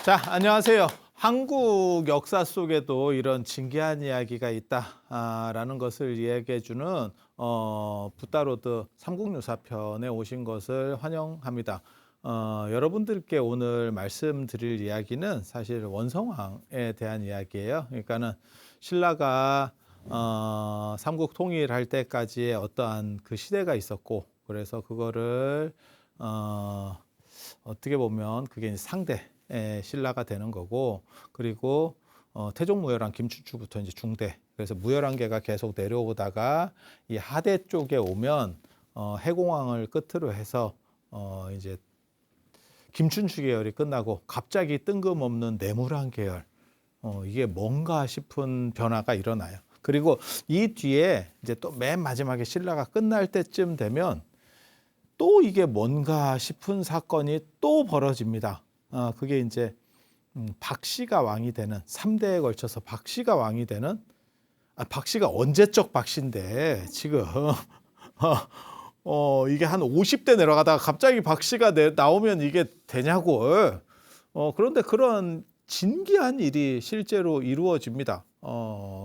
자, 안녕하세요. 한국 역사 속에도 이런 진기한 이야기가 있다라는 것을 이야기해 주는 붓다로드 삼국유사편에 오신 것을 환영합니다. 여러분들께 오늘 말씀드릴 이야기는 사실 원성왕에 대한 이야기예요. 그러니까는 신라가 삼국 통일할 때까지의 어떠한 그 시대가 있었고, 그래서 그거를 어떻게 보면 그게 이제 상대 신라가 되는 거고, 그리고 태종무열한 김춘추부터 이제 중대, 그래서 무열한계가 계속 내려오다가 이 하대 쪽에 오면 해공왕을 끝으로 해서 이제 김춘추 계열이 끝나고 갑자기 뜬금없는 내무란 계열, 이게 뭔가 싶은 변화가 일어나요. 그리고 이 뒤에 이제 또 맨 마지막에 신라가 끝날 때쯤 되면 또 이게 뭔가 싶은 사건이 또 벌어집니다. 그게 이제 박씨가 왕이 되는 3대에 걸쳐서 박씨가 왕이 되는 박씨가 언제적 박씨인데 지금 이게 한 50대 내려가다가 갑자기 박씨가 나오면 이게 되냐고. 그런데 그런 진기한 일이 실제로 이루어집니다.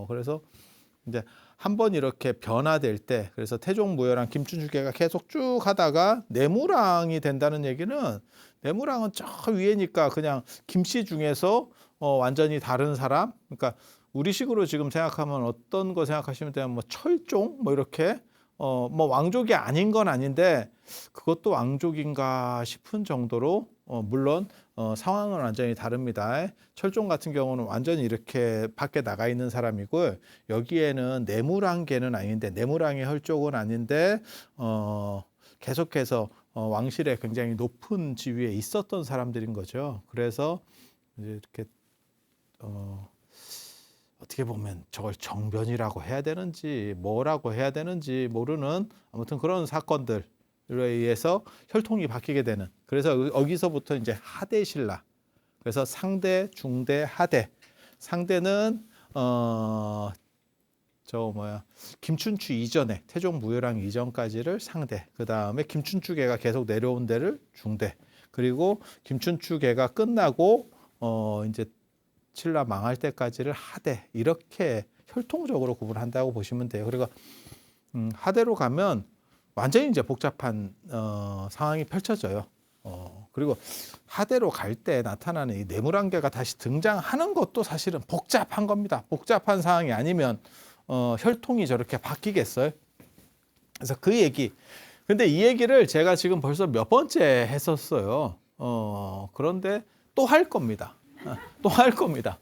그래서 이제 한번 이렇게 변화될 때, 그래서 태종무열한 김춘추계가 계속 쭉 하다가 내무랑이 된다는 얘기는, 내무랑은 저 위에니까 그냥 김씨 중에서 완전히 다른 사람. 그러니까 우리식으로 지금 생각하면 어떤 거 생각하시면 되면 뭐 철종 뭐 이렇게 뭐 왕족이 아닌 건 아닌데 그것도 왕족인가 싶은 정도로 물론 상황은 완전히 다릅니다. 철종 같은 경우는 완전히 이렇게 밖에 나가 있는 사람이고, 여기에는 내무랑계는 아닌데, 내무랑의 혈족은 아닌데 계속해서 왕실에 굉장히 높은 지위에 있었던 사람들인 거죠. 그래서 이제 이렇게 어떻게 보면 저걸 정변이라고 해야 되는지 뭐라고 해야 되는지 모르는, 아무튼 그런 사건들에 의해서 혈통이 바뀌게 되는, 그래서 여기서부터 이제 하대 신라, 그래서 상대, 중대, 하대. 상대는 김춘추 이전에, 태종 무열왕 이전까지를 상대, 그 다음에 김춘추계가 계속 내려온 데를 중대, 그리고 김춘추계가 끝나고 이제 신라 망할 때까지를 하대, 이렇게 혈통적으로 구분한다고 보시면 돼요. 그리고 하대로 가면 완전히 이제 복잡한 상황이 펼쳐져요. 그리고 하대로 갈 때 나타나는 이 내무란계가 다시 등장하는 것도 사실은 복잡한 겁니다. 복잡한 상황이 아니면 혈통이 저렇게 바뀌겠어요? 그래서 그 얘기. 근데 이 얘기를 제가 지금 벌써 몇 번째 했었어요. 그런데 또 할 겁니다. 또 할 겁니다.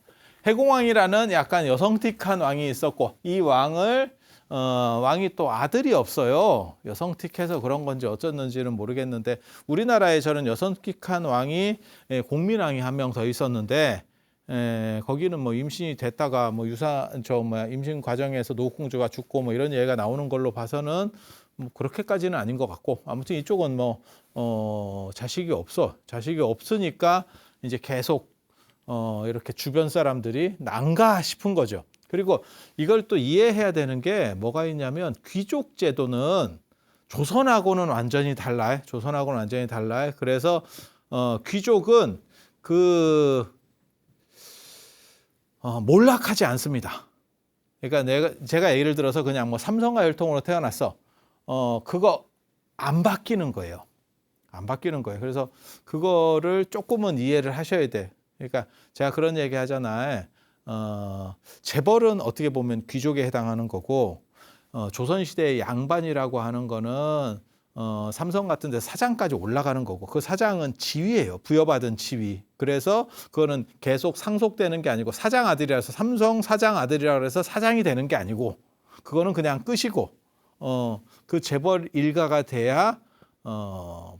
해공왕이라는 약간 여성틱한 왕이 있었고, 이 왕이 또 아들이 없어요. 여성틱해서 그런 건지 어쩌는지는 모르겠는데, 우리나라에 저는 여성틱한 왕이 공민왕이 한 명 더 있었는데, 거기는 뭐 임신이 됐다가 뭐 임신 과정에서 노공주가 죽고 뭐 이런 얘기가 나오는 걸로 봐서는 뭐 그렇게까지는 아닌 것 같고, 아무튼 이쪽은 뭐 자식이 없으니까 이제 계속 이렇게 주변 사람들이 난가 싶은 거죠. 그리고 이걸 또 이해해야 되는 게 뭐가 있냐면, 귀족 제도는 조선하고는 완전히 달라요. 그래서 귀족은 몰락하지 않습니다. 그러니까 제가 예를 들어서 그냥 뭐 삼성가 혈통으로 태어났어. 그거 안 바뀌는 거예요. 그래서 그거를 조금은 이해를 하셔야 돼. 그러니까 제가 그런 얘기 하잖아요. 재벌은 어떻게 보면 귀족에 해당하는 거고, 조선시대의 양반이라고 하는 거는 삼성 같은 데 사장까지 올라가는 거고, 그 사장은 지위예요. 부여받은 지위. 그래서 그거는 계속 상속되는 게 아니고, 사장 아들이라서 삼성 사장 아들이라고 해서 사장이 되는 게 아니고, 그거는 그냥 끝이고, 그 재벌 일가가 돼야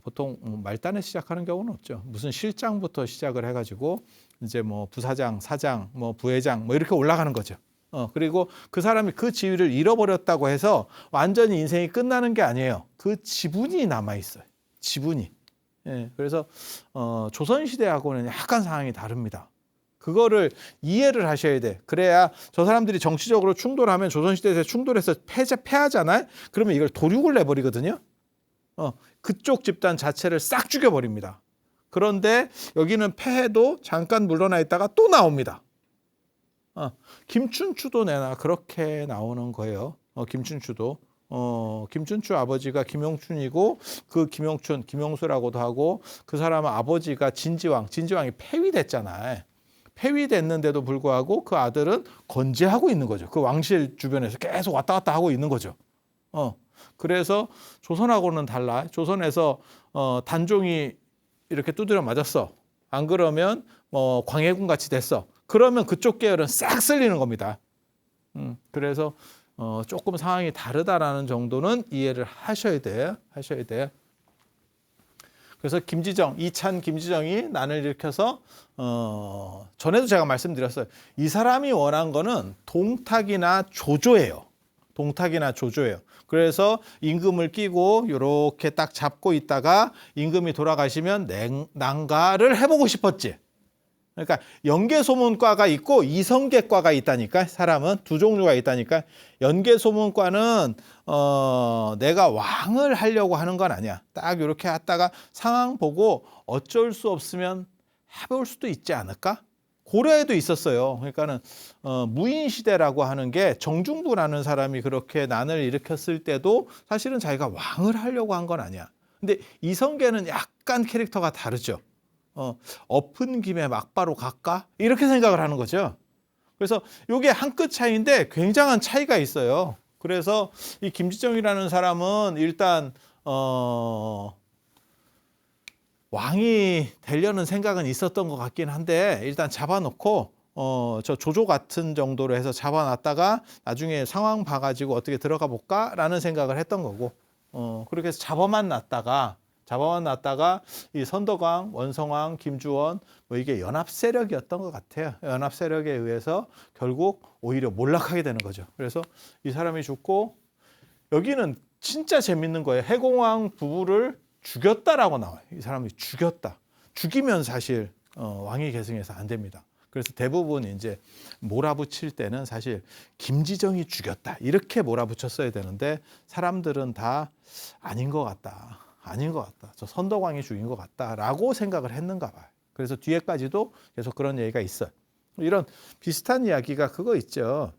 보통 말단에 시작하는 경우는 없죠. 무슨 실장부터 시작을 해가지고 이제 뭐 부사장, 사장, 뭐 부회장 뭐 이렇게 올라가는 거죠. 그리고 그 사람이 그 지위를 잃어버렸다고 해서 완전히 인생이 끝나는 게 아니에요. 그 지분이 남아 있어요. 지분이. 예, 그래서 조선시대하고는 약간 상황이 다릅니다. 그거를 이해를 하셔야 돼. 그래야 저 사람들이 정치적으로 충돌하면, 조선시대에서 충돌해서 패하잖아요. 그러면 이걸 도륙을 내버리거든요. 그쪽 집단 자체를 싹 죽여버립니다. 그런데 여기는 폐해도 잠깐 물러나 있다가 또 나옵니다. 김춘추도 내나 그렇게 나오는 거예요. 김춘추도. 김춘추 아버지가 김용춘이고 그 김용춘, 김용수라고도 하고 그 사람은 아버지가 진지왕이 폐위됐잖아요. 폐위됐는데도 불구하고 그 아들은 건재하고 있는 거죠. 그 왕실 주변에서 계속 왔다 갔다 하고 있는 거죠. 그래서 조선하고는 달라. 조선에서 단종이 이렇게 두드려 맞았어. 안 그러면 광해군 같이 됐어. 그러면 그쪽 계열은 싹 쓸리는 겁니다. 그래서 조금 상황이 다르다라는 정도는 이해를 하셔야 돼요. 그래서 이찬 김지정이 난을 일으켜서 전에도 제가 말씀드렸어요. 이 사람이 원한 거는 동탁이나 조조예요. 그래서 임금을 끼고 이렇게 딱 잡고 있다가 임금이 돌아가시면 난가를 해보고 싶었지. 그러니까 연개소문과가 있고 이성계과가 있다니까. 사람은 두 종류가 있다니까. 연개소문과는 내가 왕을 하려고 하는 건 아니야. 딱 이렇게 하다가 상황 보고 어쩔 수 없으면 해볼 수도 있지 않을까? 고려에도 있었어요. 그러니까는 무인시대라고 하는 게 정중부라는 사람이 그렇게 난을 일으켰을 때도 사실은 자기가 왕을 하려고 한 건 아니야. 근데 이성계는 약간 캐릭터가 다르죠. 엎은 김에 막바로 갈까? 이렇게 생각을 하는 거죠. 그래서 이게 한 끗 차이인데 굉장한 차이가 있어요. 그래서 이 김지정이라는 사람은 일단 왕이 되려는 생각은 있었던 것 같긴 한데 일단 잡아놓고 저 조조 같은 정도로 해서 잡아놨다가 나중에 상황 봐가지고 어떻게 들어가 볼까라는 생각을 했던 거고 그렇게 해서 잡아만 놨다가 이 선덕왕, 원성왕, 김주원 뭐 이게 연합 세력이었던 것 같아요. 연합 세력에 의해서 결국 오히려 몰락하게 되는 거죠. 그래서 이 사람이 죽고 여기는 진짜 재밌는 거예요. 해공왕 부부를 죽였다라고 나와요. 이 사람이 죽였다. 죽이면 사실 왕위 계승해서 안 됩니다. 그래서 대부분 이제 몰아붙일 때는 사실 김지정이 죽였다 이렇게 몰아붙였어야 되는데 사람들은 다 아닌 것 같다. 저 선덕왕이 죽인 것 같다라고 생각을 했는가 봐요. 그래서 뒤에까지도 계속 그런 얘기가 있어요. 이런 비슷한 이야기가 그거 있죠.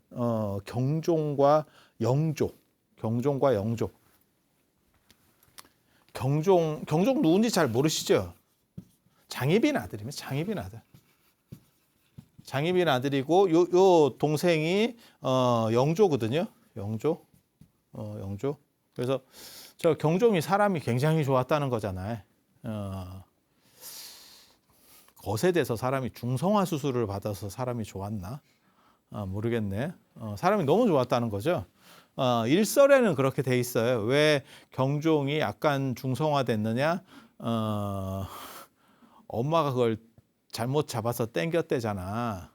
경종과 영조. 경종 누군지 잘 모르시죠? 장희빈 아들입니다. 장희빈 아들이고 요 동생이 영조거든요. 영조. 그래서 저 경종이 사람이 굉장히 좋았다는 거잖아요. 것에 대해서 사람이 중성화 수술을 받아서 사람이 좋았나? 모르겠네. 사람이 너무 좋았다는 거죠. 일설에는 그렇게 돼 있어요. 왜 경종이 약간 중성화됐느냐? 엄마가 그걸 잘못 잡아서 땡겼대잖아.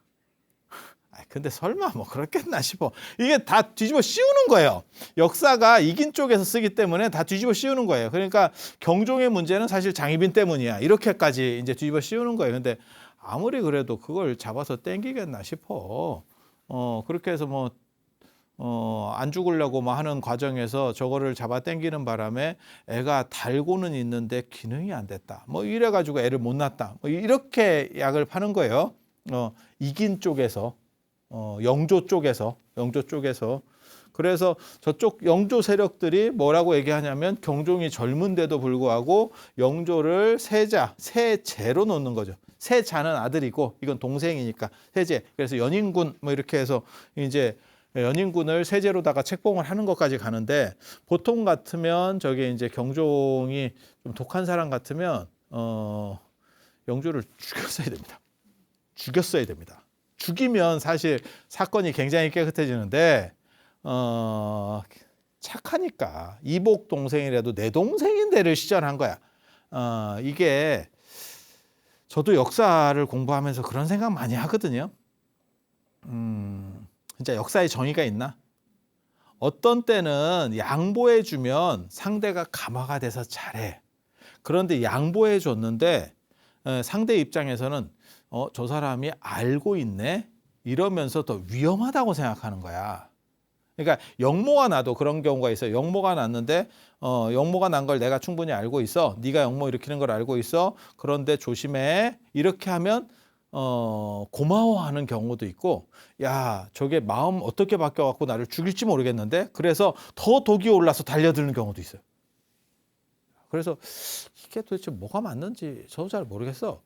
근데 설마 뭐 그렇겠나 싶어. 이게 다 뒤집어 씌우는 거예요. 역사가 이긴 쪽에서 쓰기 때문에 다 뒤집어 씌우는 거예요. 그러니까 경종의 문제는 사실 장희빈 때문이야. 이렇게까지 이제 뒤집어 씌우는 거예요. 근데 아무리 그래도 그걸 잡아서 땡기겠나 싶어. 그렇게 해서 뭐 안 죽으려고 뭐 하는 과정에서 저거를 잡아 당기는 바람에 애가 달고는 있는데 기능이 안 됐다. 뭐 이래 가지고 애를 못 낳았다. 뭐 이렇게 약을 파는 거예요. 이긴 쪽에서 영조 쪽에서 그래서 저쪽 영조 세력들이 뭐라고 얘기하냐면 경종이 젊은데도 불구하고 영조를 세제로 놓는 거죠. 세자는 아들이고 이건 동생이니까 세제. 그래서 연인군 뭐 이렇게 해서 이제 연인군을 세제로다가 책봉을 하는 것까지 가는데 보통 같으면 저게 이제 경종이 좀 독한 사람 같으면 영조를 죽였어야 됩니다. 죽이면 사실 사건이 굉장히 깨끗해지는데 착하니까 이복 동생이라도 내 동생인데를 시전한 거야. 이게 저도 역사를 공부하면서 그런 생각 많이 하거든요. 진짜 역사에 정의가 있나? 어떤 때는 양보해주면 상대가 감화가 돼서 잘해. 그런데 양보해줬는데 상대 입장에서는 저 사람이 알고 있네? 이러면서 더 위험하다고 생각하는 거야. 그러니까 영모가 나도 그런 경우가 있어요. 영모가 났는데 영모가 난 걸 내가 충분히 알고 있어. 네가 영모 일으키는 걸 알고 있어. 그런데 조심해. 이렇게 하면 고마워하는 경우도 있고, 야, 저게 마음 어떻게 바뀌어갖고 나를 죽일지 모르겠는데, 그래서 더 독이 올라서 달려드는 경우도 있어요. 그래서 이게 도대체 뭐가 맞는지 저도 잘 모르겠어.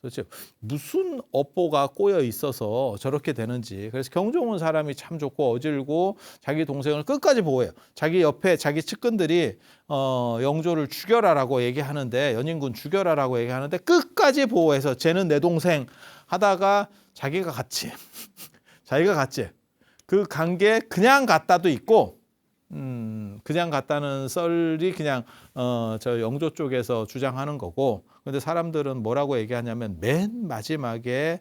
도대체 무슨 업보가 꼬여 있어서 저렇게 되는지. 그래서 경종은 사람이 참 좋고 어질고 자기 동생을 끝까지 보호해요. 자기 옆에 자기 측근들이 영조를 죽여라라고 얘기하는데, 연인군 죽여라라고 얘기하는데 끝까지 보호해서 쟤는 내 동생 하다가 자기가 갔지. 자기가 갔지. 그 관계 그냥 갔다도 있고, 그냥 갔다는 썰이 그냥 저 영조 쪽에서 주장하는 거고, 근데 사람들은 뭐라고 얘기하냐면 맨 마지막에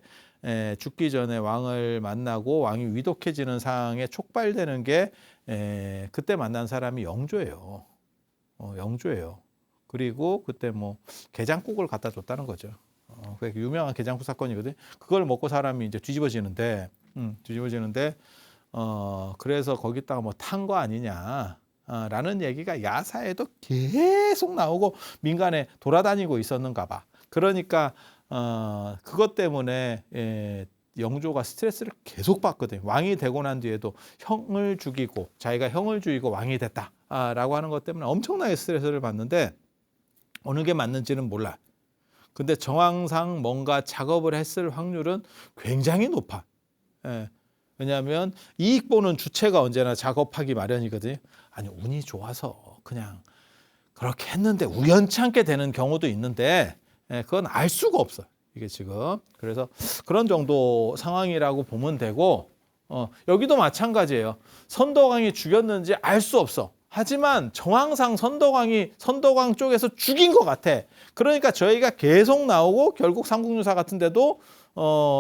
죽기 전에 왕을 만나고 왕이 위독해지는 상황에 촉발되는 게 그때 만난 사람이 영조예요. 영조예요. 그리고 그때 뭐 게장국을 갖다 줬다는 거죠. 그게 유명한 게장국 사건이거든. 그걸 먹고 사람이 이제 뒤집어지는데 그래서 거기다가 뭐 탄 거 아니냐 라는 얘기가 야사에도 계속 나오고 민간에 돌아다니고 있었는가 봐. 그러니까 그것 때문에 영조가 스트레스를 계속 받거든요. 왕이 되고 난 뒤에도 형을 죽이고 자기가 형을 죽이고 왕이 됐다 라고 하는 것 때문에 엄청나게 스트레스를 받는데 어느 게 맞는지는 몰라. 근데 정황상 뭔가 작업을 했을 확률은 굉장히 높아. 왜냐하면 이익 보는 주체가 언제나 작업하기 마련이거든요. 아니, 운이 좋아서 그냥 그렇게 했는데 우연치 않게 되는 경우도 있는데 그건 알 수가 없어. 이게 지금. 그래서 그런 정도 상황이라고 보면 되고, 여기도 마찬가지예요. 선덕왕이 죽였는지 알 수 없어. 하지만 정황상 선덕왕 쪽에서 죽인 것 같아. 그러니까 저희가 계속 나오고 결국 삼국유사 같은 데도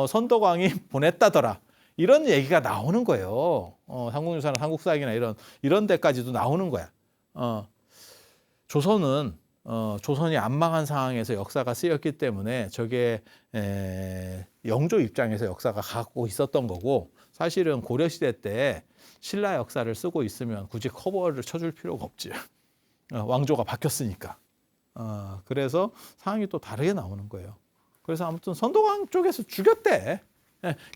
선덕왕이 보냈다더라. 이런 얘기가 나오는 거예요. 삼국유사나 삼국사기나 이런 데까지도 나오는 거야. 조선이 안 망한 상황에서 역사가 쓰였기 때문에 저게 영조 입장에서 역사가 가고 있었던 거고, 사실은 고려시대 때 신라 역사를 쓰고 있으면 굳이 커버를 쳐줄 필요가 없지. 왕조가 바뀌었으니까. 그래서 상황이 또 다르게 나오는 거예요. 그래서 아무튼 선덕왕 쪽에서 죽였대.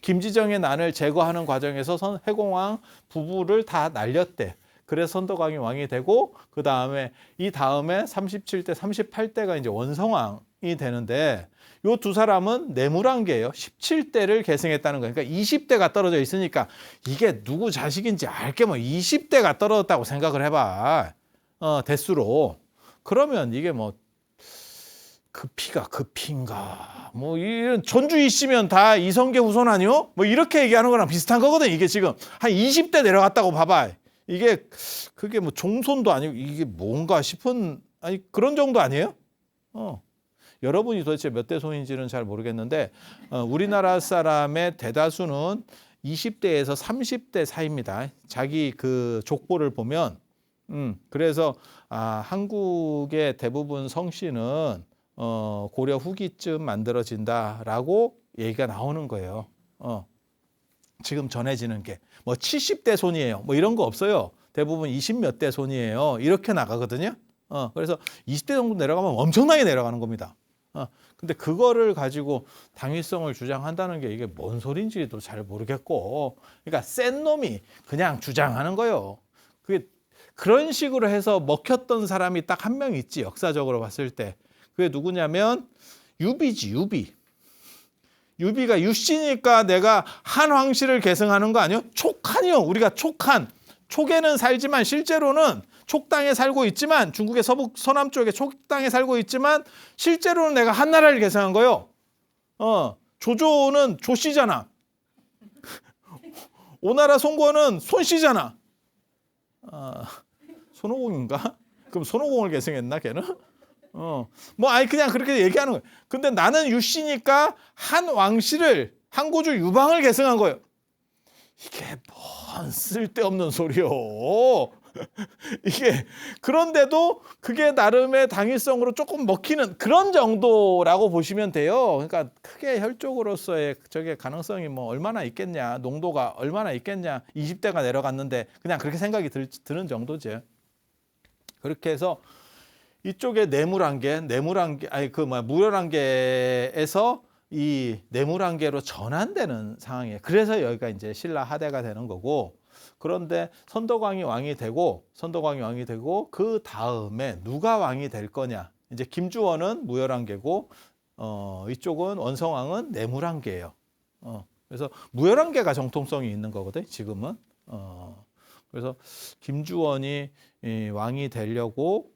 김지정의 난을 제거하는 과정에서 해공왕 부부를 다 날렸대. 그래서 선덕왕이 왕이 되고, 그 다음에 37대, 38대가 이제 원성왕이 되는데, 요 두 사람은 내무란계예요. 17대를 계승했다는 거예요. 그러니까 20대가 떨어져 있으니까 이게 누구 자식인지 알게 뭐 20대가 떨어졌다고 생각을 해봐. 대수로. 그러면 이게 뭐 그 피가 그 피인가? 뭐 이런 전주 이씨면 다 이성계 후손 아니요? 뭐 이렇게 얘기하는 거랑 비슷한 거거든. 이게 지금 한 20대 내려갔다고 봐봐. 이게 그게 뭐 종손도 아니고 이게 뭔가 싶은, 아니 그런 정도 아니에요? 여러분이 도대체 몇 대 손인지는 잘 모르겠는데 우리나라 사람의 대다수는 20대에서 30대 사이입니다. 자기 그 족보를 보면 그래서 한국의 대부분 성씨는 고려 후기쯤 만들어진다라고 얘기가 나오는 거예요. 지금 전해지는 게 뭐 70대 손이에요. 뭐 이런 거 없어요. 대부분 20몇 대 손이에요. 이렇게 나가거든요. 그래서 20대 정도 내려가면 엄청나게 내려가는 겁니다. 근데 그거를 가지고 당위성을 주장한다는 게 이게 뭔 소린지도 잘 모르겠고, 그러니까 센 놈이 그냥 주장하는 거예요. 그게 그런 식으로 해서 먹혔던 사람이 딱 한 명 있지, 역사적으로 봤을 때. 그게 누구냐면 유비지, 유비. 유비가 유씨니까 내가 한 황씨를 계승하는 거 아니요? 촉한이요. 우리가 촉한. 촉에는 살지만 실제로는 촉당에 살고 있지만, 중국의 서남 쪽에 촉당에 살고 있지만 실제로는 내가 한나라를 계승한 거요. 조조는 조씨잖아. 오나라 송건은 손씨잖아. 손오공인가? 그럼 손오공을 계승했나 걔는? 아니 그냥 그렇게 얘기하는 거예요. 근데 나는 유씨니까 한 왕씨를, 한고주 유방을 계승한 거예요. 이게 뭔 쓸데없는 소리요. 이게 그런데도 그게 나름의 당위성으로 조금 먹히는 그런 정도라고 보시면 돼요. 그러니까 크게 혈족으로서의 저게 가능성이 뭐 얼마나 있겠냐, 농도가 얼마나 있겠냐, 20대가 내려갔는데 그냥 그렇게 생각이 드는 정도죠. 그렇게 해서 이쪽에 뇌물안개, 무혈안개에서 이 뇌물안개로 전환되는 상황이에요. 그래서 여기가 이제 신라 하대가 되는 거고, 그런데 선덕왕이 왕이 되고 그 다음에 누가 왕이 될 거냐? 이제 김주원은 무혈안개고 이쪽은 원성왕은 뇌물안개예요. 그래서 무혈안개가 정통성이 있는 거거든. 지금은. 그래서 김주원이 왕이 되려고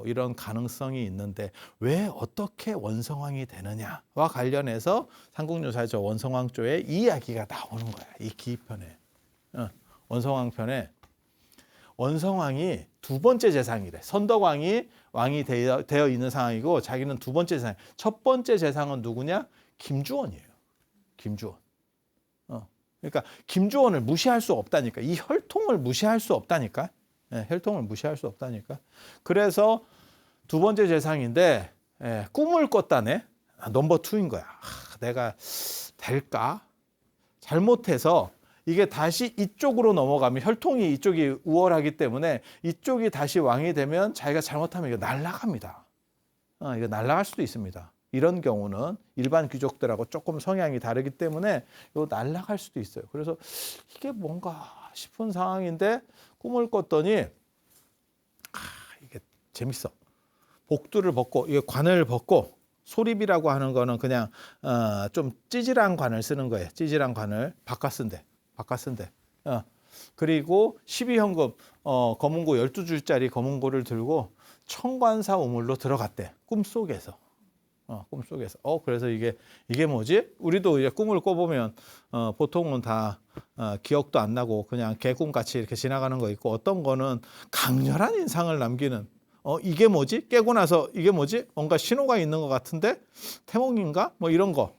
이런 가능성이 있는데 왜 어떻게 원성왕이 되느냐와 관련해서 삼국유사죠 원성왕조에 이 이야기가 나오는 거야. 이 기편에. 원성왕 편에 원성왕이 두 번째 재상이래. 선덕왕이 왕이 되어 있는 상황이고 자기는 두 번째 재상. 첫 번째 재상은 누구냐? 김주원이에요. 김주원. 그러니까 김주원을 무시할 수 없다니까. 이 혈통을 무시할 수 없다니까. 혈통을 무시할 수 없다니까. 그래서 두 번째 재상인데 꿈을 꿨다네. 넘버 2인 거야. 내가 될까? 잘못해서 이게 다시 이쪽으로 넘어가면 혈통이 이쪽이 우월하기 때문에 이쪽이 다시 왕이 되면 자기가 잘못하면 이거 날아갑니다. 이거 날아갈 수도 있습니다. 이런 경우는 일반 귀족들하고 조금 성향이 다르기 때문에 이거 날아갈 수도 있어요. 그래서 이게 뭔가 싶은 상황인데 꿈을 꿨더니 이게 재밌어. 복두를 벗고 이게 관을 벗고 소립이라고 하는 거는 그냥 좀 찌질한 관을 쓰는 거예요. 찌질한 관을 바꿔 쓴대. 그리고 12현금 검은고 12줄짜리 검은고를 들고 청관사 우물로 들어갔대. 꿈속에서. 그래서 이게 뭐지? 우리도 이제 꿈을 꿔보면 보통은 다 기억도 안 나고 그냥 개꿈같이 이렇게 지나가는 거 있고 어떤 거는 강렬한 인상을 남기는 이게 뭐지? 깨고 나서 이게 뭐지? 뭔가 신호가 있는 것 같은데 태몽인가? 뭐 이런 거.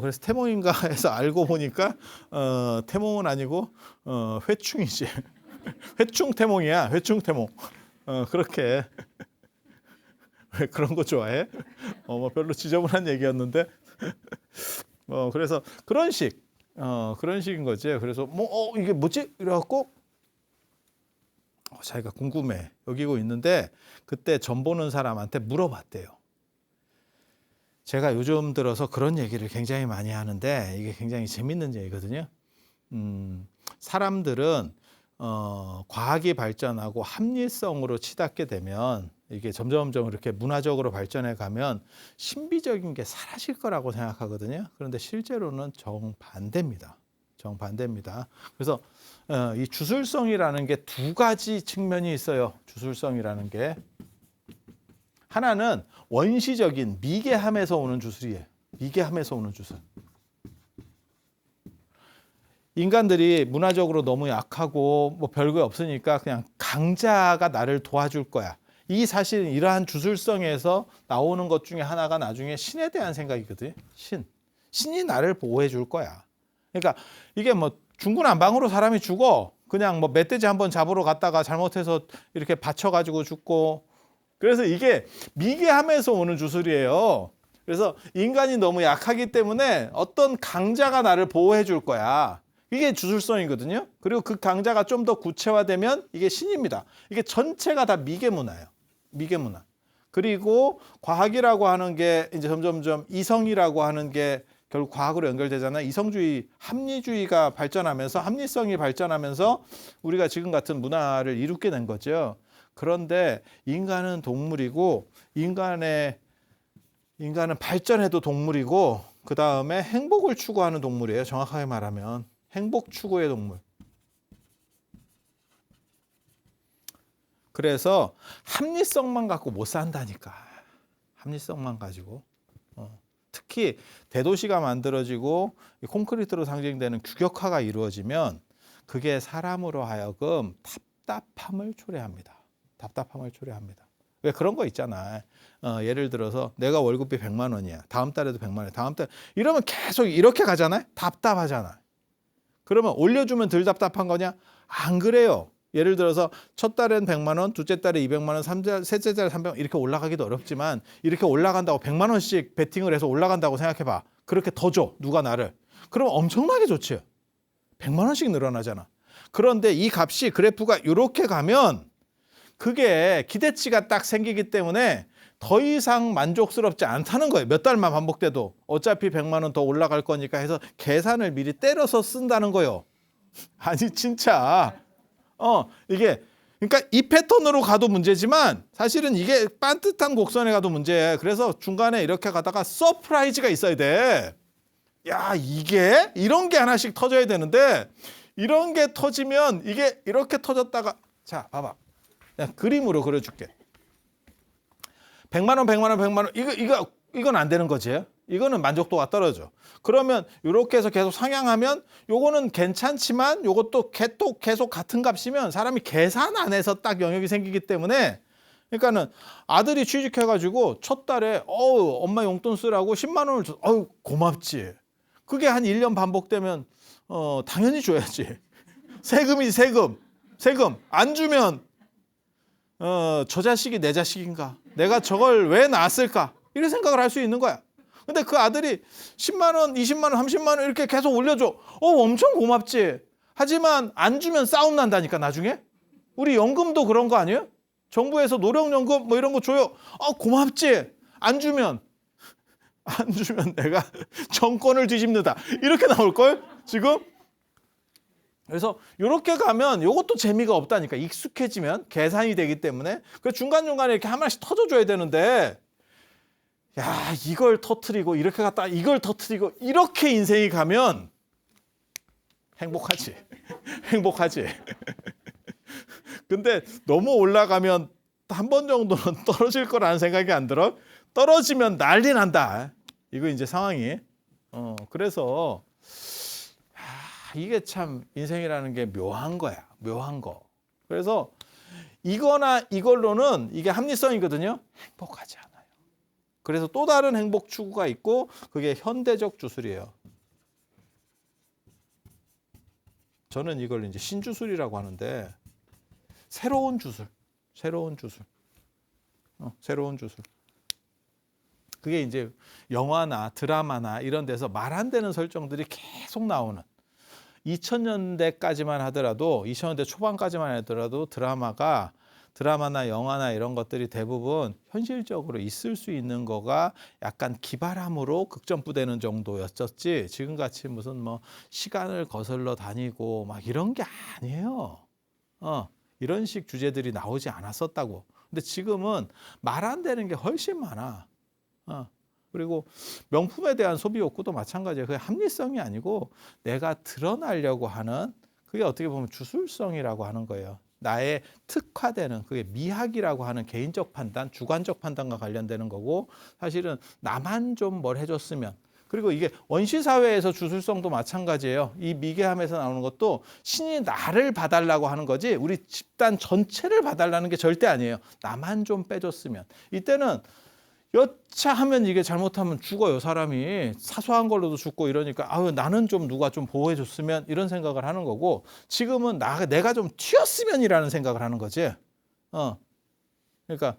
그래서 태몽인가 해서 알고 보니까 태몽은 아니고 회충이지. 회충 태몽이야. 회충 태몽. 그렇게. 왜 그런 거 좋아해? 뭐 별로 지저분한 얘기였는데. 그래서 그런 식인 거지. 그래서 이게 뭐지? 이래갖고 자기가 궁금해. 여기고 있는데 그때 점 보는 사람한테 물어봤대요. 제가 요즘 들어서 그런 얘기를 굉장히 많이 하는데 이게 굉장히 재밌는 얘기거든요. 사람들은 과학이 발전하고 합리성으로 치닫게 되면 이게 점점점 이렇게 문화적으로 발전해 가면 신비적인 게 사라질 거라고 생각하거든요. 그런데 실제로는 정반대입니다. 그래서 이 주술성이라는 게 두 가지 측면이 있어요. 주술성이라는 게. 하나는 원시적인 미개함에서 오는 주술이에요. 미개함에서 오는 주술. 인간들이 문화적으로 너무 약하고 뭐 별거 없으니까 그냥 강자가 나를 도와줄 거야. 이 사실은 이러한 주술성에서 나오는 것 중에 하나가 나중에 신에 대한 생각이거든. 신이 나를 보호해 줄 거야. 그러니까 이게 뭐 중구난방으로 사람이 죽어. 그냥 뭐 멧돼지 한번 잡으러 갔다가 잘못해서 이렇게 받쳐가지고 죽고. 그래서 이게 미개함에서 오는 주술이에요. 그래서 인간이 너무 약하기 때문에 어떤 강자가 나를 보호해 줄 거야. 이게 주술성이거든요. 그리고 그 강자가 좀 더 구체화되면 이게 신입니다. 이게 전체가 다 미개문화예요. 미개문화. 그리고 과학이라고 하는 게 이제 점점점 이성이라고 하는 게 결국 과학으로 연결되잖아요. 이성주의, 합리주의가 발전하면서 합리성이 발전하면서 우리가 지금 같은 문화를 이루게 된 거죠. 그런데 인간은 동물이고 인간은 발전해도 동물이고 그 다음에 행복을 추구하는 동물이에요. 정확하게 말하면 행복 추구의 동물. 그래서 합리성만 갖고 못 산다니까. 합리성만 가지고. 특히 대도시가 만들어지고 콘크리트로 상징되는 규격화가 이루어지면 그게 사람으로 하여금 답답함을 초래합니다. 왜 그런 거 있잖아. 예를 들어서 내가 월급이 100만 원이야. 다음 달에도 100만 원. 다음 달 이러면 계속 이렇게 가잖아요. 답답하잖아. 그러면 올려주면 덜 답답한 거냐? 안 그래요. 예를 들어서 첫 달엔 100만 원, 둘째 달에 200만 원, 셋째 달에 300만 원 이렇게 올라가기도 어렵지만 이렇게 올라간다고 100만 원씩 베팅을 해서 올라간다고 생각해봐. 그렇게 더 줘. 누가 나를. 그럼 엄청나게 좋지. 100만 원씩 늘어나잖아. 그런데 이 값이 그래프가 이렇게 가면 그게 기대치가 딱 생기기 때문에 더 이상 만족스럽지 않다는 거예요. 몇 달만 반복돼도 어차피 100만 원 더 올라갈 거니까 해서 계산을 미리 때려서 쓴다는 거예요. 아니 진짜 이게 그러니까 이 패턴으로 가도 문제지만 사실은 이게 반듯한 곡선에 가도 문제예요. 그래서 중간에 이렇게 가다가 서프라이즈가 있어야 돼. 야, 이게 이런 게 하나씩 터져야 되는데 이런 게 터지면 이게 이렇게 터졌다가 자, 봐봐. 그냥 그림으로 그려줄게. 100만 원, 100만 원, 100만 원 이건 안 되는 거지. 이거는 만족도가 떨어져. 그러면 이렇게 해서 계속 상향하면 요거는 괜찮지만 요것도 계속 같은 값이면 사람이 계산 안에서 딱 영역이 생기기 때문에 그러니까는 아들이 취직해가지고 첫 달에 엄마 용돈 쓰라고 10만 원을 줘. 고맙지. 그게 한 1년 반복되면 당연히 줘야지. 세금이지 세금. 안 주면 저 자식이 내 자식인가? 내가 저걸 왜 낳았을까? 이런 생각을 할 수 있는 거야. 근데 그 아들이 10만 원, 20만 원, 30만 원 이렇게 계속 올려줘. 엄청 고맙지. 하지만 안 주면 싸움 난다니까 나중에. 우리 연금도 그런 거 아니에요? 정부에서 노령연금 뭐 이런 거 줘요. 고맙지. 안 주면 내가 정권을 뒤집는다. 이렇게 나올걸 지금. 그래서 이렇게 가면 이것도 재미가 없다니까. 익숙해지면 계산이 되기 때문에. 그 중간중간에 이렇게 한 마디씩 터져줘야 되는데 야, 이걸 터트리고 이렇게 갔다가 이걸 터트리고 이렇게 인생이 가면 행복하지. 근데 너무 올라가면 한 번 정도는 떨어질 거라는 생각이 안 들어? 떨어지면 난리 난다. 이거 이제 상황이. 그래서 이게 참 인생이라는 게 묘한 거야. 묘한 거. 그래서 이거나 이걸로는 이게 합리성이거든요. 행복하지 않아요. 그래서 또 다른 행복 추구가 있고 그게 현대적 주술이에요. 저는 이걸 이제 신주술이라고 하는데 새로운 주술. 그게 이제 영화나 드라마나 이런 데서 말 안 되는 설정들이 계속 나오는 2000년대까지만 하더라도 2000년대 초반까지만 하더라도 드라마나 영화나 이런 것들이 대부분 현실적으로 있을 수 있는 거가 약간 기발함으로 극전부되는 정도였었지 지금같이 무슨 뭐 시간을 거슬러 다니고 막 이런 게 아니에요. 이런 식 주제들이 나오지 않았었다고. 근데 지금은 말 안 되는 게 훨씬 많아. 그리고 명품에 대한 소비 욕구도 마찬가지예요. 그게 합리성이 아니고 내가 드러나려고 하는 그게 어떻게 보면 주술성이라고 하는 거예요. 나의 특화되는 그게 미학이라고 하는 개인적 판단, 주관적 판단과 관련되는 거고 사실은 나만 좀 뭘 해줬으면 그리고 이게 원시사회에서 주술성도 마찬가지예요. 이 미개함에서 나오는 것도 신이 나를 봐달라고 하는 거지 우리 집단 전체를 봐달라는 게 절대 아니에요. 나만 좀 빼줬으면. 이때는 여차하면 이게 잘못하면 죽어요. 사람이 사소한 걸로도 죽고 이러니까 나는 좀 누가 좀 보호해줬으면 이런 생각을 하는 거고 지금은 내가 좀 튀었으면이라는 생각을 하는 거지. 그러니까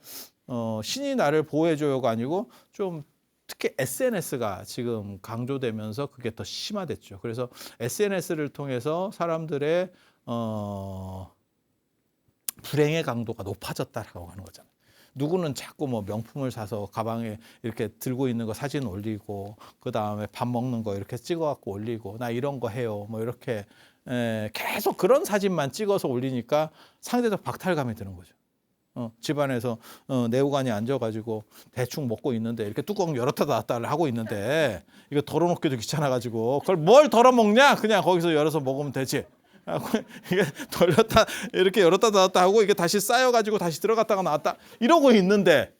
신이 나를 보호해줘요가 아니고 좀 특히 SNS가 지금 강조되면서 그게 더 심화됐죠. 그래서 SNS를 통해서 사람들의 불행의 강도가 높아졌다라고 하는 거잖아요. 누구는 자꾸 뭐 명품을 사서 가방에 이렇게 들고 있는 거 사진 올리고 그 다음에 밥 먹는 거 이렇게 찍어갖고 올리고 나 이런 거 해요. 뭐 이렇게 계속 그런 사진만 찍어서 올리니까 상대적 박탈감이 드는 거죠. 집안에서 내후관이 앉아가지고 대충 먹고 있는데 이렇게 뚜껑 열었다 닫았다 하고 있는데 이거 덜어놓기도 귀찮아가지고 그걸 뭘 덜어먹냐? 그냥 거기서 열어서 먹으면 되지. 이게 돌렸다 이렇게 열었다 닫았다 하고 이게 다시 쌓여가지고 다시 들어갔다가 나왔다 이러고 있는데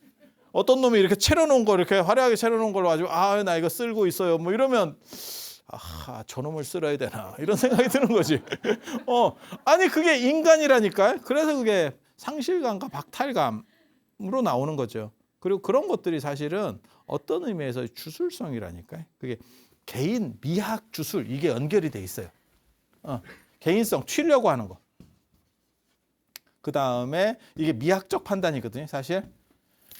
어떤 놈이 이렇게 채려놓은 거 이렇게 화려하게 채려놓은 걸로 가지고 나 이거 쓸고 있어요 뭐 이러면 저놈을 쓸어야 되나 이런 생각이 드는 거지. 아니 그게 인간이라니까요. 그래서 그게 상실감과 박탈감으로 나오는 거죠. 그리고 그런 것들이 사실은 어떤 의미에서 주술성이라니까요. 그게 개인 미학 주술 이게 연결이 돼 있어요. 개인성 튀려고 하는 거. 그다음에 이게 미학적 판단이거든요. 사실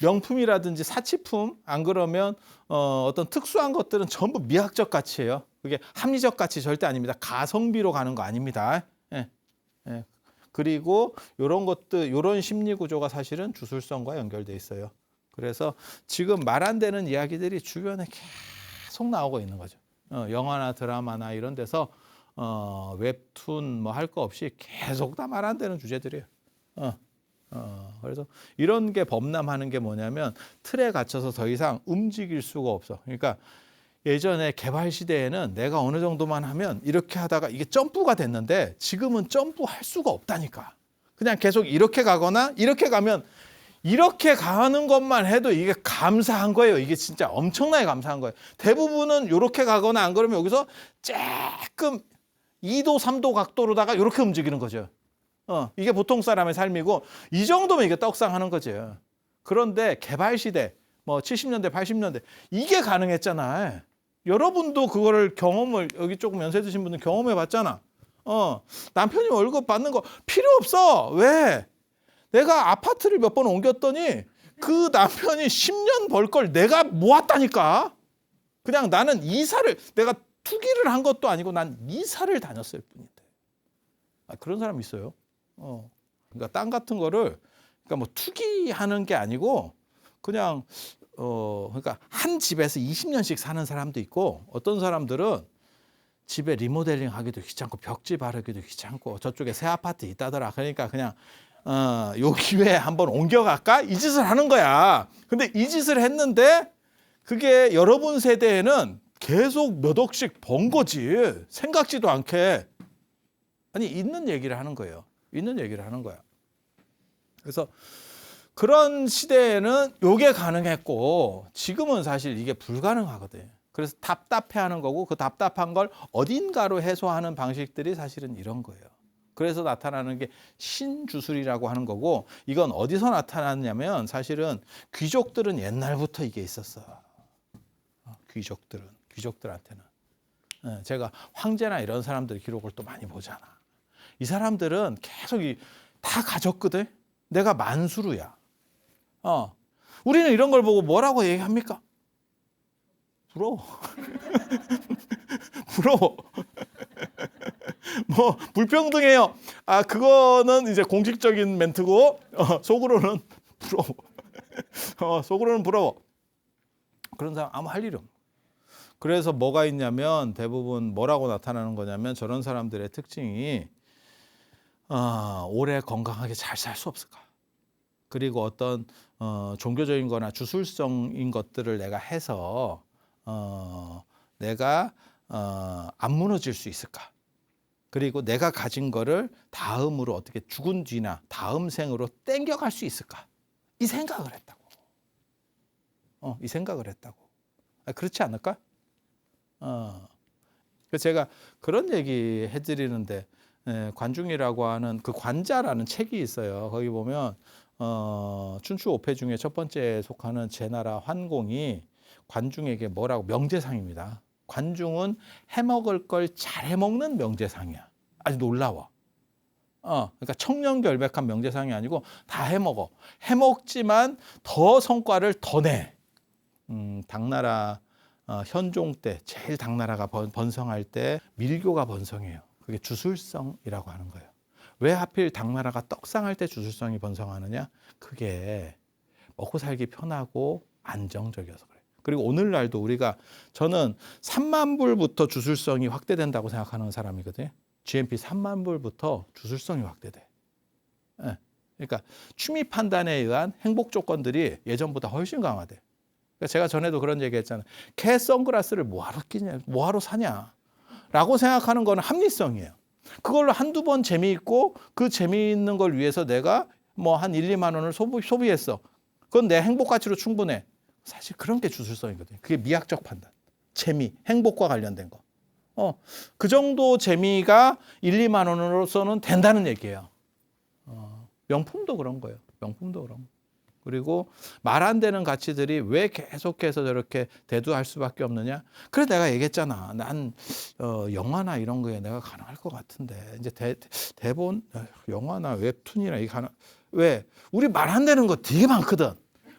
명품이라든지 사치품 안 그러면 어떤 특수한 것들은 전부 미학적 가치예요. 그게 합리적 가치 절대 아닙니다. 가성비로 가는 거 아닙니다. 예. 예. 그리고 이런 것들, 이런 심리 구조가 사실은 주술성과 연결돼 있어요. 그래서 지금 말 안 되는 이야기들이 주변에 계속 나오고 있는 거죠. 영화나 드라마나 이런 데서 웹툰 뭐 할 거 없이 계속 다 말 안 되는 주제들이에요. 그래서 이런 게 범람하는 게 뭐냐면 틀에 갇혀서 더 이상 움직일 수가 없어. 그러니까 예전에 개발 시대에는 내가 어느 정도만 하면 이렇게 하다가 이게 점프가 됐는데 지금은 점프할 수가 없다니까. 그냥 계속 이렇게 가거나 이렇게 가면 이렇게 가는 것만 해도 이게 감사한 거예요. 이게 진짜 엄청나게 감사한 거예요. 대부분은 이렇게 가거나 안 그러면 여기서 조금 2도, 3도 각도로다가 이렇게 움직이는 거죠. 이게 보통 사람의 삶이고 이 정도면 이게 떡상하는 거죠. 그런데 개발 시대, 뭐 70년대, 80년대 이게 가능했잖아요. 여러분도 그거를 경험을 여기 조금 연세 드신 분들 경험해 봤잖아. 남편이 월급 받는 거 필요 없어. 왜? 내가 아파트를 몇 번 옮겼더니 그 남편이 10년 벌 걸 내가 모았다니까. 그냥 나는 이사를 내가 투기를 한 것도 아니고 난 이사를 다녔을 뿐인데. 그런 사람 있어요. 그러니까 땅 같은 거를 그러니까 뭐 투기하는 게 아니고 그냥 그러니까 한 집에서 20년씩 사는 사람도 있고 어떤 사람들은 집에 리모델링 하기도 귀찮고 벽지 바르기도 귀찮고 저쪽에 새 아파트 있다더라. 그러니까 그냥 요 기회에 한번 옮겨갈까? 이 짓을 하는 거야. 근데 이 짓을 했는데 그게 여러분 세대에는 계속 몇 억씩 번 거지. 생각지도 않게. 아니 있는 얘기를 하는 거예요. 있는 얘기를 하는 거야. 그래서 그런 시대에는 요게 가능했고 지금은 사실 이게 불가능하거든. 그래서 답답해하는 거고 그 답답한 걸 어딘가로 해소하는 방식들이 사실은 이런 거예요. 그래서 나타나는 게 신주술이라고 하는 거고 이건 어디서 나타났냐면 사실은 귀족들은 옛날부터 이게 있었어. 귀족들한테는. 제가 황제나 이런 사람들 기록을 또 많이 보잖아. 이 사람들은 계속 다 가졌거든. 내가 만수르야. 우리는 이런 걸 보고 뭐라고 얘기합니까? 부러워. 부러워. 뭐 불평등해요. 그거는 이제 공식적인 멘트고 속으로는 부러워. 속으로는 부러워. 그런 사람 아무 할 일이 없어. 그래서 뭐가 있냐면 대부분 뭐라고 나타나는 거냐면 저런 사람들의 특징이 오래 건강하게 잘 살 수 없을까? 그리고 어떤 종교적인 거나 주술성인 것들을 내가 해서 내가 안 무너질 수 있을까? 그리고 내가 가진 거를 다음으로 어떻게 죽은 뒤나 다음 생으로 땡겨갈 수 있을까? 이 생각을 했다고. 이 생각을 했다고. 그렇지 않을까? 그래서 제가 그런 얘기 해드리는데 관중이라고 하는 그 관자라는 책이 있어요. 거기 보면 춘추 5패 중에 첫 번째에 속하는 제나라 환공이 관중에게 뭐라고 명제상입니다. 관중은 해먹을 걸 잘 해먹는 명제상이야. 아주 놀라워. 그러니까 청렴결백한 명제상이 아니고 다 해먹어. 해먹지만 더 성과를 더 내. 당나라 현종 때 제일 당나라가 번성할 때 밀교가 번성해요. 그게 주술성이라고 하는 거예요. 왜 하필 당나라가 떡상할 때 주술성이 번성하느냐? 그게 먹고 살기 편하고 안정적이어서 그래요. 그리고 오늘날도 저는 3만 불부터 주술성이 확대된다고 생각하는 사람이거든요. GMP 3만 불부터 주술성이 확대돼. 그러니까 취미 판단에 의한 행복 조건들이 예전보다 훨씬 강화돼. 그러니까 제가 전에도 그런 얘기 했잖아요. 캐 선글라스를 뭐하러 끼냐, 뭐하러 사냐 라고 생각하는 거는 합리성이에요. 그걸로 한두 번 재미있고 그 재미있는 걸 위해서 내가 뭐 한 1, 2만 원을 소비했어. 그건 내 행복 가치로 충분해. 사실 그런 게 주술성이거든요. 그게 미학적 판단. 재미, 행복과 관련된 거. 그 정도 재미가 1, 2만 원으로서는 된다는 얘기예요. 명품도 그런 거예요. 명품도 그런 거. 그리고 말 안 되는 가치들이 왜 계속해서 저렇게 대두할 수밖에 없느냐? 그래 내가 얘기했잖아. 난 영화나 이런 거에 내가 가능할 것 같은데 이제 대본, 영화나 웹툰이나 이게 왜? 우리 말 안 되는 거 되게 많거든.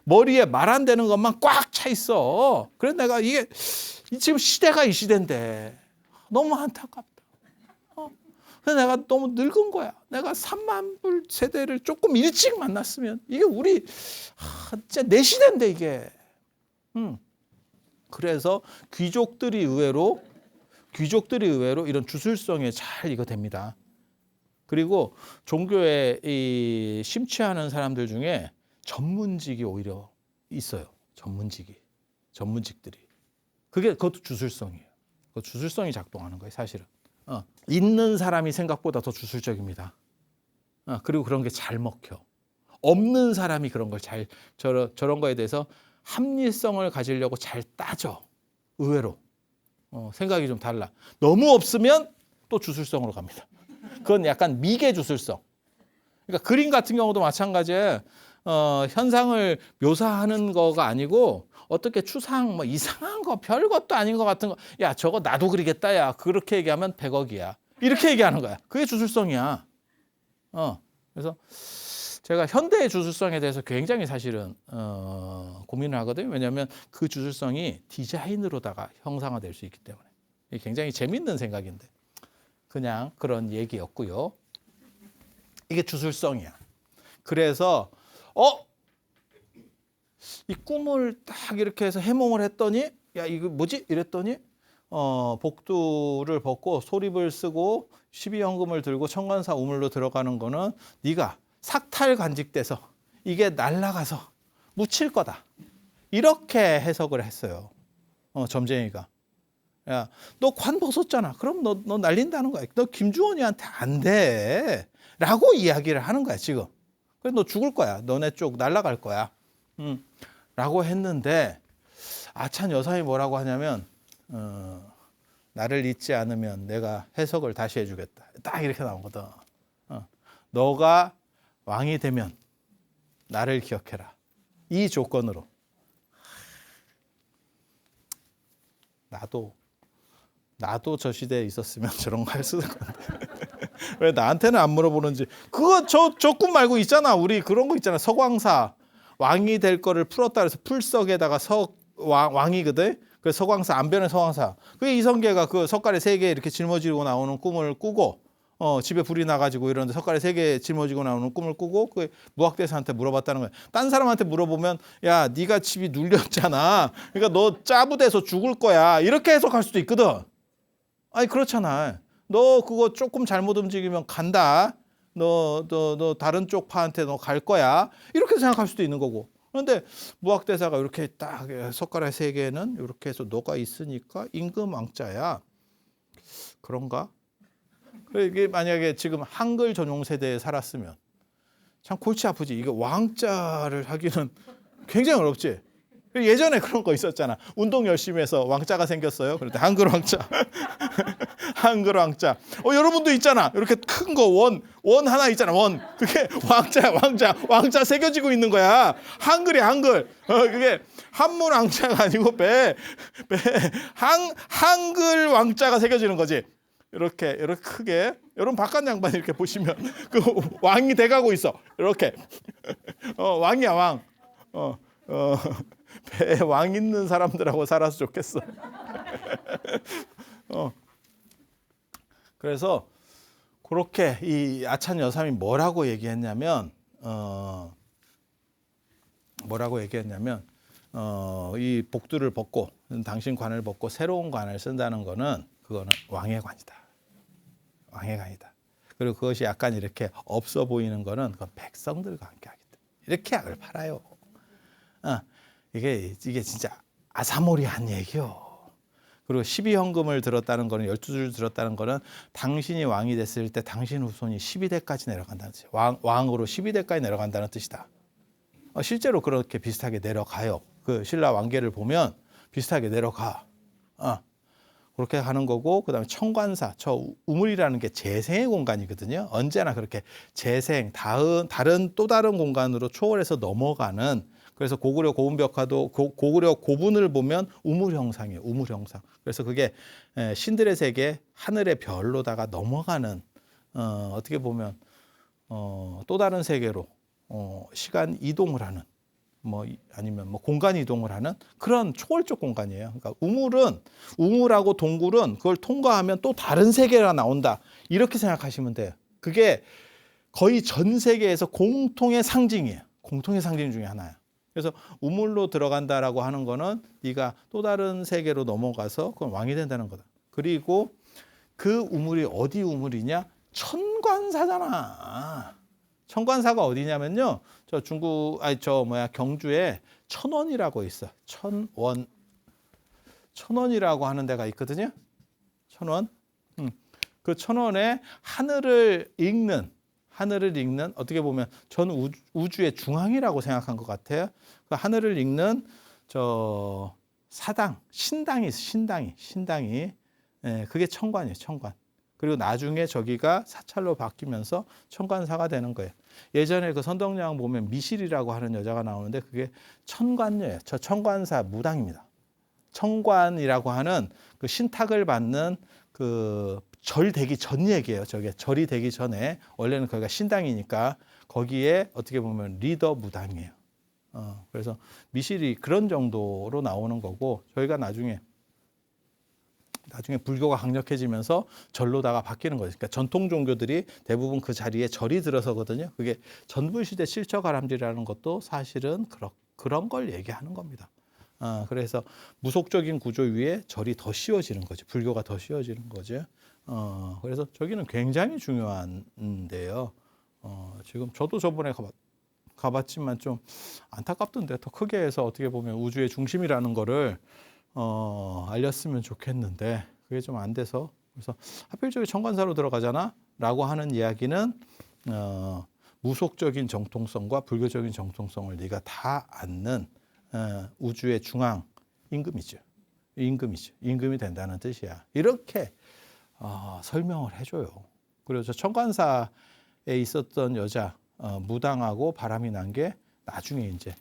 머리에 말 안 되는 것만 꽉 차 있어. 그래서 내가 이게 지금 시대가 이 시대인데 너무 안타깝다. 그래서 내가 너무 늙은 거야. 내가 3만 불 세대를 조금 일찍 만났으면 이게 우리 진짜 내 시대인데 이게. 그래서 귀족들이 의외로 이런 주술성에 잘 이거 됩니다. 그리고 종교에 이 심취하는 사람들 중에 전문직이 오히려 있어요. 전문직들이. 그것도 주술성이에요. 그 주술성이 작동하는 거예요, 사실은. 있는 사람이 생각보다 더 주술적입니다. 그리고 그런 게 잘 먹혀. 없는 사람이 그런 걸 저런 거에 대해서 합리성을 가지려고 잘 따져. 의외로. 생각이 좀 달라. 너무 없으면 또 주술성으로 갑니다. 그건 약간 미개 주술성. 그러니까 그림 같은 경우도 마찬가지예요. 현상을 묘사하는 거가 아니고 어떻게 추상 뭐 이상한 거 별것도 아닌 것 같은 거, 야 저거 나도 그리겠다, 야 그렇게 얘기하면 100억이야 이렇게 얘기하는 거야. 그게 주술성이야. 그래서 제가 현대의 주술성에 대해서 굉장히 사실은 고민을 하거든요. 왜냐하면 그 주술성이 디자인으로다가 형상화될 수 있기 때문에. 이게 굉장히 재밌는 생각인데 그냥 그런 얘기였고요. 이게 주술성이야. 그래서 이 꿈을 딱 이렇게 해서 해몽을 했더니 야 이거 뭐지? 이랬더니 복두를 벗고 소립을 쓰고 12현금을 들고 청관사 우물로 들어가는 거는 네가 삭탈 간직돼서 이게 날아가서 묻힐 거다. 이렇게 해석을 했어요. 점쟁이가. 야, 너 관 벗었잖아. 그럼 너 날린다는 거야. 너 김주원이한테 안 돼. 라고 이야기를 하는 거야, 지금. 그래서 너 죽을 거야. 너네 쪽 날아갈 거야. 라고 했는데 아찬 여사님이 뭐라고 하냐면 나를 잊지 않으면 내가 해석을 다시 해주겠다. 딱 이렇게 나오거든. 너가 왕이 되면 나를 기억해라. 이 조건으로. 나도 저 시대에 있었으면 저런 거 했을 건데. 왜 나한테는 안 물어보는지. 그거 저 꿈 말고 있잖아. 우리 그런 거 있잖아. 서광사. 왕이 될 거를 풀었다 그래서 풀석에다가 왕이거든. 그래서 서광사, 안변의 서광사. 그게 이성계가 그 석가래 3개 이렇게 짊어지고 나오는 꿈을 꾸고 집에 불이 나가지고 이러는데 석가래 3개 짊어지고 나오는 꿈을 꾸고 그 무학대사한테 물어봤다는 거야. 딴 사람한테 물어보면 야 네가 집이 눌렸잖아. 그러니까 너 짜부돼서 죽을 거야. 이렇게 해석할 수도 있거든. 아니 그렇잖아. 너 그거 조금 잘못 움직이면 간다. 너 다른 쪽 파한테 너 갈 거야. 이렇게 생각할 수도 있는 거고. 그런데 무학대사가 이렇게 딱 석가래 3개는 이렇게 해서 너가 있으니까 임금왕자야. 그런가? 이게 만약에 지금 한글 전용 세대에 살았으면 참 골치 아프지. 이거 왕자를 하기는 굉장히 어렵지. 예전에 그런 거 있었잖아. 운동 열심히 해서 왕자가 생겼어요. 그럴 때 한글 왕자. 한글 왕자. 여러분도 있잖아. 이렇게 큰 거 원 하나 있잖아. 원. 그게 왕자 새겨지고 있는 거야. 한글이 한글. 그게 한문 왕자가 아니고 한글 왕자가 새겨지는 거지. 이렇게 크게. 여러분 바깥 양반 이렇게 보시면 그 왕이 돼가고 있어. 이렇게. 왕이야 왕. 배에 왕 있는 사람들하고 살아서 좋겠어. 그래서 그렇게 이 아찬 여삼이 뭐라고 얘기했냐면 이 복두를 벗고 당신 관을 벗고 새로운 관을 쓴다는 거는 그거는 왕의 관이다. 왕의 관이다. 그리고 그것이 약간 이렇게 없어 보이는 거는 그건 백성들과 함께 하기 때문에 이렇게 약을 팔아요. 이게 진짜 아사모리한 얘기요. 그리고 12현금을 들었다는 거는 12줄 들었다는 거는 당신이 왕이 됐을 때 당신 후손이 12대까지 내려간다는 뜻이에요. 왕으로 12대까지 내려간다는 뜻이다. 실제로 그렇게 비슷하게 내려가요. 그 신라 왕계를 보면 비슷하게 내려가. 그렇게 하는 거고, 그다음에 천관사, 저 우물이라는 게 재생의 공간이거든요. 언제나 그렇게 재생, 다른 또 다른 공간으로 초월해서 넘어가는. 그래서 고구려 고분벽화도 고구려 고분을 보면 우물 형상이에요. 우물 형상. 그래서 그게 신들의 세계, 하늘의 별로다가 넘어가는 어떻게 보면 또 다른 세계로 시간 이동을 하는. 아니면 공간 이동을 하는 그런 초월적 공간이에요. 그러니까 우물하고 동굴은 그걸 통과하면 또 다른 세계가 나온다. 이렇게 생각하시면 돼요. 그게 거의 전 세계에서 공통의 상징이에요. 공통의 상징 중에 하나예요. 그래서 우물로 들어간다라고 하는 거는 네가 또 다른 세계로 넘어가서 그건 왕이 된다는 거다. 그리고 그 우물이 어디 우물이냐? 천관사잖아. 천관사가 어디냐면요. 경주에 천원이라고 있어. 천원이라고 하는 데가 있거든요. 천원. 그 천원에 하늘을 읽는 어떻게 보면 전 우주의 중앙이라고 생각한 것 같아요. 그 하늘을 읽는 신당이 있어. 신당이. 그게 천관이에요. 천관. 그리고 나중에 저기가 사찰로 바뀌면서 천관사가 되는 거예요. 예전에 그 선덕여왕 보면 미실이라고 하는 여자가 나오는데 그게 천관녀예요. 저 천관사 무당입니다. 천관이라고 하는 그 신탁을 받는 그 절 되기 전 얘기예요. 저게 절이 되기 전에 원래는 거기가 신당이니까 거기에 어떻게 보면 리더 무당이에요. 그래서 미실이 그런 정도로 나오는 거고 저희가 나중에 불교가 강력해지면서 절로다가 바뀌는 거죠. 그러니까 전통 종교들이 대부분 그 자리에 절이 들어서거든요. 그게 전부시대 실처가람들이라는 것도 사실은 그런 걸 얘기하는 겁니다. 그래서 무속적인 구조 위에 절이 더 씌워지는 거죠. 불교가 더 씌워지는 거죠. 그래서 저기는 굉장히 중요한데요. 지금 저도 저번에 가봤지만 좀 안타깝던데 더 크게 해서 어떻게 보면 우주의 중심이라는 거를 알렸으면 좋겠는데 그게 좀 안 돼서 그래서 하필 저기 천관사로 들어가잖아 라고 하는 이야기는 무속적인 정통성과 불교적인 정통성을 네가 다 안는 우주의 중앙 임금이죠. 임금이 된다는 뜻이야. 이렇게 설명을 해줘요. 그리고 저 천관사에 있었던 여자 무당하고 바람이 난 게 나중에 이제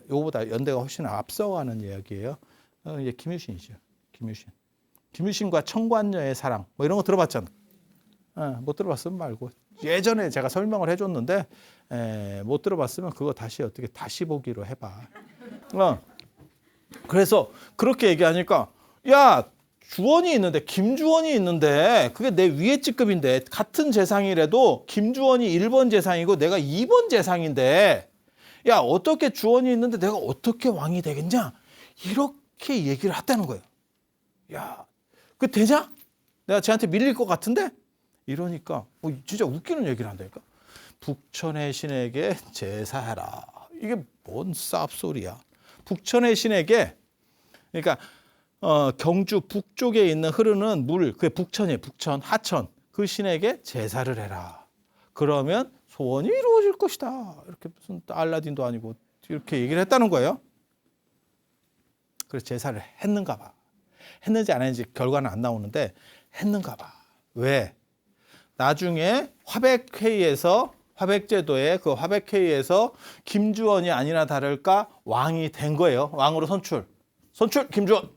요거보다 연대가 훨씬 앞서가는 이야기예요. 이제 김유신이죠. 김유신과 천관녀의 사랑 이런 거 들어봤잖아. 못 들어봤으면 말고 예전에 제가 설명을 해줬는데 못 들어봤으면 그거 다시 보기로 해봐. 그래서 그렇게 얘기하니까 야 주원이 있는데 김주원이 있는데 그게 내 위에 직급인데 같은 재상이라도 김주원이 1번 재상이고 내가 2번 재상인데 야 어떻게 주원이 있는데 내가 어떻게 왕이 되겠냐 이렇게 얘기를 했다는 거예요. 야 그 되냐? 내가 쟤한테 밀릴 것 같은데? 이러니까 진짜 웃기는 얘기를 한다니까. 북천의 신에게 제사해라. 이게 뭔 쌉소리야. 북천의 신에게 그러니까 경주 북쪽에 있는 흐르는 물, 그게 북천이에요. 북천, 하천. 그 신에게 제사를 해라. 그러면 소원이 이루어질 것이다. 이렇게 무슨 알라딘도 아니고 이렇게 얘기를 했다는 거예요. 그래서 제사를 했는가 봐. 했는지 안 했는지 결과는 안 나오는데 했는가 봐. 왜? 나중에 화백제도의 그 화백회의에서 김주원이 아니나 다를까 왕이 된 거예요. 왕으로 선출 김주원.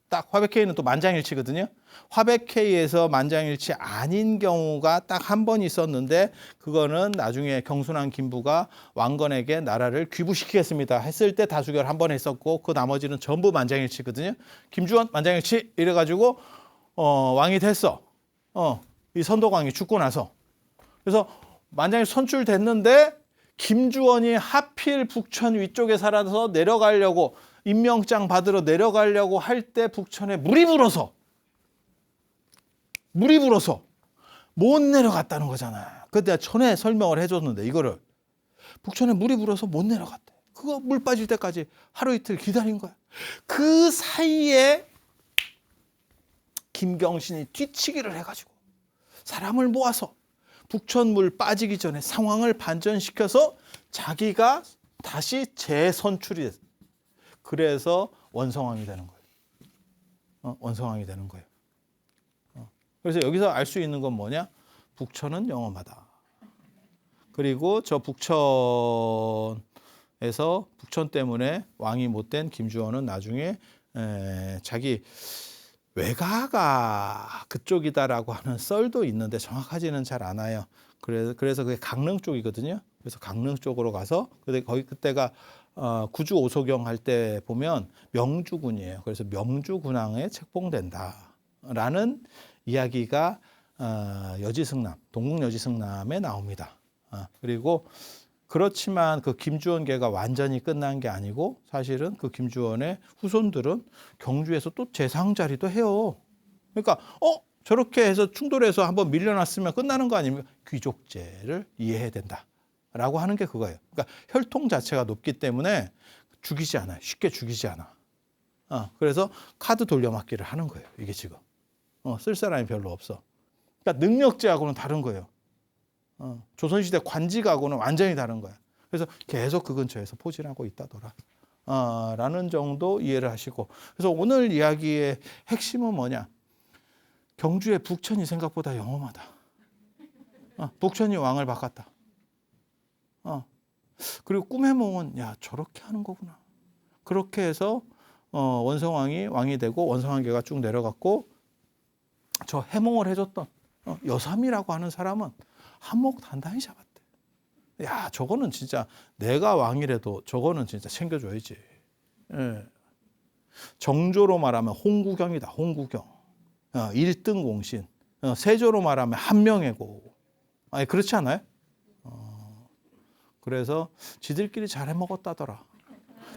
딱 화백회의는 또 만장일치거든요. 화백회의에서 만장일치 아닌 경우가 딱 한 번 있었는데 그거는 나중에 경순한 김부가 왕건에게 나라를 귀부시키겠습니다 했을 때 다수결 한 번 했었고 그 나머지는 전부 만장일치거든요. 김주원 만장일치 이래가지고 왕이 됐어. 이 선덕왕이 죽고 나서. 그래서 만장일치 선출됐는데 김주원이 하필 북천 위쪽에 살아서 내려가려고 임명장 받으러 내려가려고 할 때 북천에 물이 불어서 못 내려갔다는 거잖아요. 그때 내가 전에 설명을 해줬는데 이거를 북천에 물이 불어서 못 내려갔대. 그거 물 빠질 때까지 하루 이틀 기다린 거야. 그 사이에 김경신이 뒤치기를 해가지고 사람을 모아서 북천물 빠지기 전에 상황을 반전시켜서 자기가 다시 재선출이 됐어요. 그래서 원성왕이 되는 거예요. 원성왕이 되는 거예요. 그래서 여기서 알 수 있는 건 뭐냐? 북천은 영험하다. 그리고 저 북천 때문에 왕이 못된 김주원은 나중에 자기 외가가 그쪽이다라고 하는 썰도 있는데 정확하지는 잘 않아요. 그래서 그게 강릉 쪽이거든요. 그래서 강릉 쪽으로 가서 그때가 구주 오소경 할 때 보면 명주군이에요. 그래서 명주군왕에 책봉된다라는 이야기가 여지승남, 동국여지승남에 나옵니다. 그리고 그렇지만 그 김주원계가 완전히 끝난 게 아니고 사실은 그 김주원의 후손들은 경주에서 또 재상 자리도 해요. 그러니까 저렇게 해서 충돌해서 한번 밀려났으면 끝나는 거 아닙니까? 귀족제를 이해해야 된다라고 하는 게 그거예요. 그러니까 혈통 자체가 높기 때문에 죽이지 않아요. 쉽게 죽이지 않아. 그래서 카드 돌려막기를 하는 거예요. 이게 지금 쓸 사람이 별로 없어. 그러니까 능력제하고는 다른 거예요. 조선시대 관직하고는 완전히 다른 거야. 그래서 계속 그 근처에서 포진하고 있다더라. 라는 정도 이해를 하시고. 그래서 오늘 이야기의 핵심은 뭐냐? 경주의 북천이 생각보다 영험하다. 북천이 왕을 바꿨다. 그리고 꿈해몽은 야 저렇게 하는 거구나. 그렇게 해서 원성왕이 왕이 되고 원성왕계가 쭉 내려갔고 저 해몽을 해줬던 여삼이라고 하는 사람은 한몫 단단히 잡았대. 야, 저거는 진짜 내가 왕이라도 저거는 진짜 챙겨줘야지. 예. 정조로 말하면 홍구경이다. 홍구경. 1등 공신. 세조로 말하면 한명회고. 아니 그렇지 않아요? 그래서 지들끼리 잘 해먹었다더라.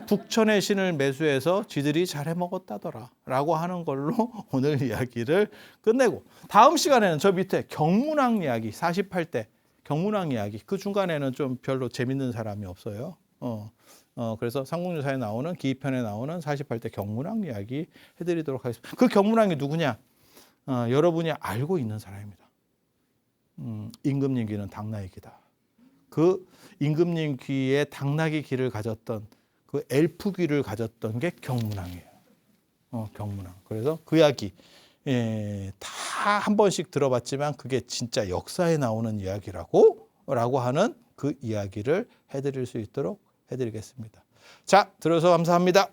북천의 신을 매수해서 지들이 잘 해먹었다더라 라고 하는 걸로 오늘 이야기를 끝내고 다음 시간에는 저 밑에 경문왕 이야기 48대 경문왕 이야기 그 중간에는 좀 별로 재밌는 사람이 없어요. 그래서 삼국유사에 나오는 기편에 나오는 48대 경문왕 이야기 해드리도록 하겠습니다. 그 경문왕이 누구냐? 여러분이 알고 있는 사람입니다. 임금님 귀는 당나귀 귀다. 그 임금님 귀에 당나귀 귀를 가졌던 그 엘프 귀를 가졌던 게 경문왕이에요. 경문왕. 그래서 그 이야기 다 한 번씩 들어봤지만 그게 진짜 역사에 나오는 이야기라고 하는 그 이야기를 해드릴 수 있도록 해드리겠습니다. 자, 들어서 감사합니다.